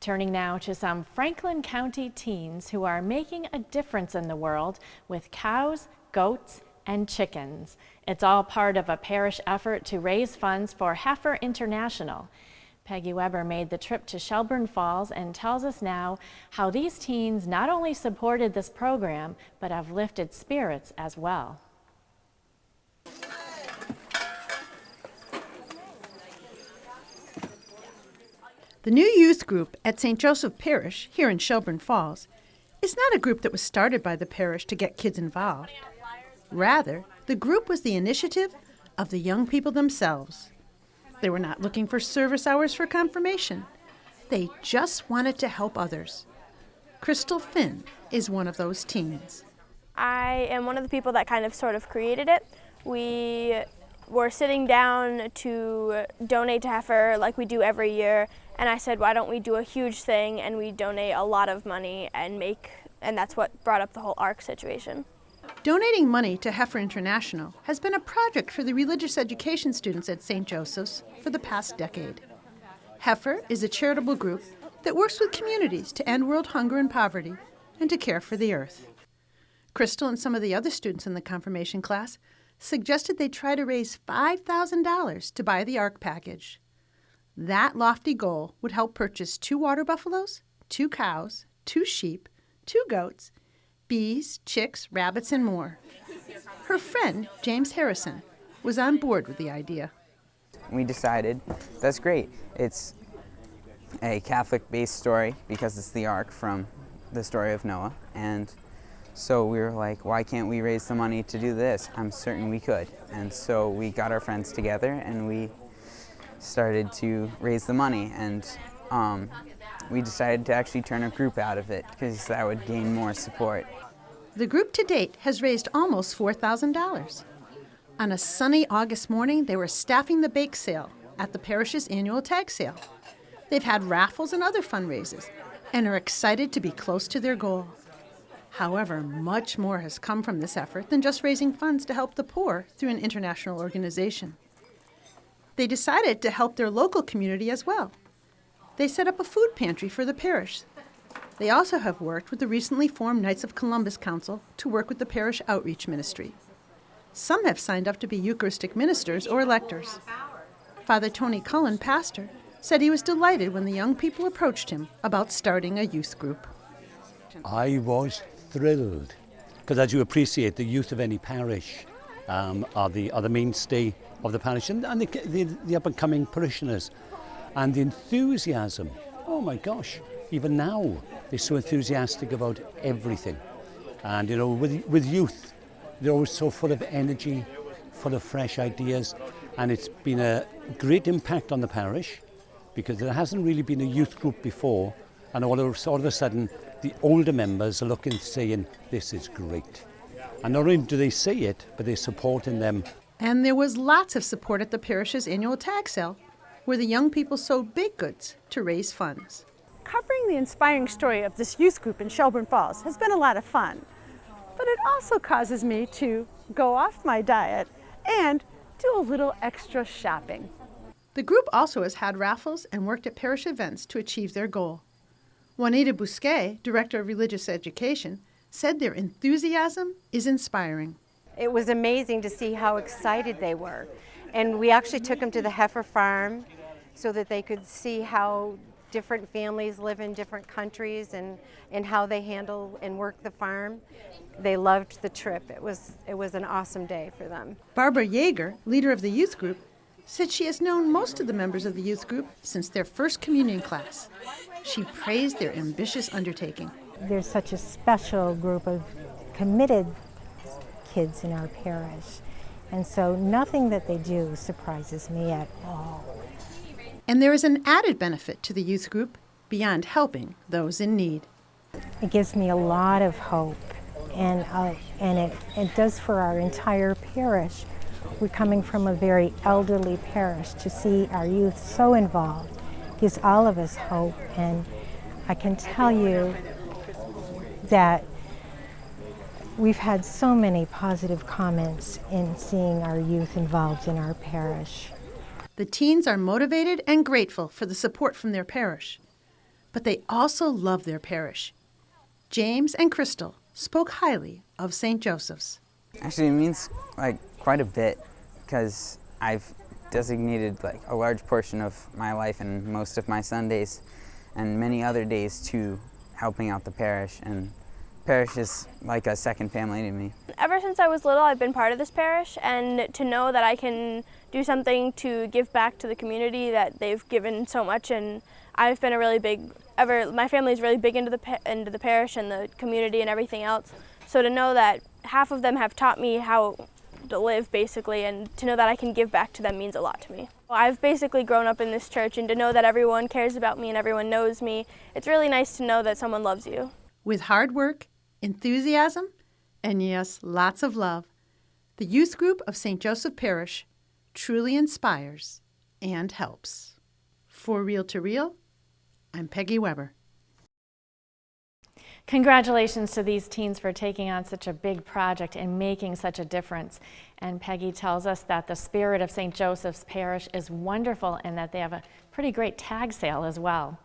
Turning now to some Franklin County teens who are making a difference in the world with cows, goats, and chickens. It's all part of a parish effort to raise funds for HEIFER International. Peggy Weber made the trip to Shelburne Falls and tells us now how these teens not only supported this program, but have lifted spirits as well. The new youth group at St. Joseph Parish here in Shelburne Falls is not a group that was started by the parish to get kids involved. Rather, the group was the initiative of the young people themselves. They were not looking for service hours for confirmation. They just wanted to help others. Crystal Finn is one of those teens. I am one of the people that kind of sort of created it. We were sitting down to donate to HEIFER like we do every year, and I said, why don't we do a huge thing and we donate a lot of money and that's what brought up the whole ARC situation. Donating money to HEIFER International has been a project for the religious education students at St. Joseph's for the past decade. HEIFER is a charitable group that works with communities to end world hunger and poverty and to care for the earth. Crystal and some of the other students in the confirmation class suggested they try to raise $5,000 to buy the ARC package. That lofty goal would help purchase 2 water buffaloes, 2 cows, 2 sheep, 2 goats, bees, chicks, rabbits, and more. Her friend, James Harrison, was on board with the idea. We decided, that's great. It's a Catholic-based story because it's the Ark from the story of Noah. And so we were like, why can't we raise the money to do this? I'm certain we could. And so we got our friends together and we started to raise the money. And we decided to actually turn a group out of it because that would gain more support. The group to date has raised almost $4,000. On a sunny August morning, they were staffing the bake sale at the parish's annual tag sale. They've had raffles and other fundraisers and are excited to be close to their goal. However, much more has come from this effort than just raising funds to help the poor through an international organization. They decided to help their local community as well. They set up a food pantry for the parish. They also have worked with the recently formed Knights of Columbus Council to work with the parish outreach ministry. Some have signed up to be Eucharistic ministers or electors. Father Tony Cullen, pastor, said he was delighted when the young people approached him about starting a youth group. I was thrilled because, as you appreciate, the youth of any parish are the mainstay of the parish and the up-and-coming parishioners. And the enthusiasm, oh my gosh, even now they're so enthusiastic about everything. And you know, with youth, they're always so full of energy, full of fresh ideas, and it's been a great impact on the parish because there hasn't really been a youth group before, and all of a sudden the older members are looking, saying, this is great. And not only do they say it, but they're supporting them. And there was lots of support at the parish's annual tag sale, where the young people sold baked goods to raise funds. Covering the inspiring story of this youth group in Shelburne Falls has been a lot of fun, but it also causes me to go off my diet and do a little extra shopping. The group also has had raffles and worked at parish events to achieve their goal. Juanita Bousquet, Director of Religious Education, said their enthusiasm is inspiring. It was amazing to see how excited they were. And we actually took them to the HEIFER farm so that they could see how different families live in different countries and how they handle and work the farm. They loved the trip. It was an awesome day for them. Barbara Yeager, leader of the youth group, said she has known most of the members of the youth group since their first communion class. She praised their ambitious undertaking. There's such a special group of committed kids in our parish. And so nothing that they do surprises me at all. And there is an added benefit to the youth group beyond helping those in need. It gives me a lot of hope, and it does for our entire parish. We're coming from a very elderly parish. To see our youth so involved gives all of us hope, and I can tell you that we've had so many positive comments in seeing our youth involved in our parish. The teens are motivated and grateful for the support from their parish. but they also love their parish. James and Crystal spoke highly of St. Joseph's. Actually, it means like quite a bit because I've designated like a large portion of my life and most of my Sundays and many other days to helping out the parish, and parish is like a second family to me. Ever since I was little, I've been part of this parish, and to know that I can do something to give back to the community that they've given so much, and I've been a really big, my family's really big into the parish and the community and everything else. So to know that half of them have taught me how to live, basically, and to know that I can give back to them means a lot to me. I've basically grown up in this church, and to know that everyone cares about me and everyone knows me, it's really nice to know that someone loves you. With hard work, enthusiasm, and yes, lots of love, the youth group of St. Joseph Parish truly inspires and helps. For Real to Real, I'm Peggy Weber. Congratulations to these teens for taking on such a big project and making such a difference. And Peggy tells us that the spirit of St. Joseph's Parish is wonderful and that they have a pretty great tag sale as well.